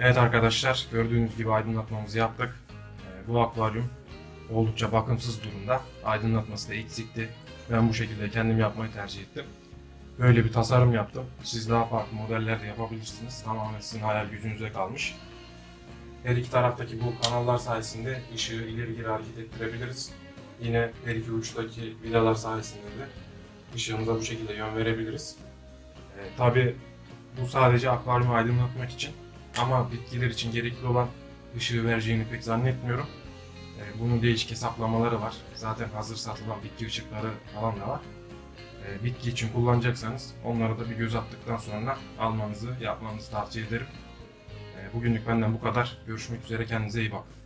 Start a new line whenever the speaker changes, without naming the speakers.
Evet arkadaşlar, gördüğünüz gibi aydınlatmamızı yaptık. Bu akvaryum oldukça bakımsız durumda. Aydınlatması da eksikti. Ben bu şekilde kendim yapmayı tercih ettim. Böyle bir tasarım yaptım. Siz daha farklı modeller de yapabilirsiniz. Tamamen sizin hayal gücünüze kalmış. Her iki taraftaki bu kanallar sayesinde ışığı ileri geri hareket ettirebiliriz. Yine her iki uçtaki vidalar sayesinde de ışığımıza bu şekilde yön verebiliriz. Tabi bu sadece akvaryumu aydınlatmak için, ama bitkiler için gerekli olan ışığı vereceğini pek zannetmiyorum. Bunun değişik hesaplamaları var. Zaten hazır satılan bitki ışıkları falan da var. Bitki için kullanacaksanız onlara da bir göz attıktan sonra almanızı, yapmanızı tavsiye ederim. Bugünlük benden bu kadar. Görüşmek üzere, kendinize iyi bakın.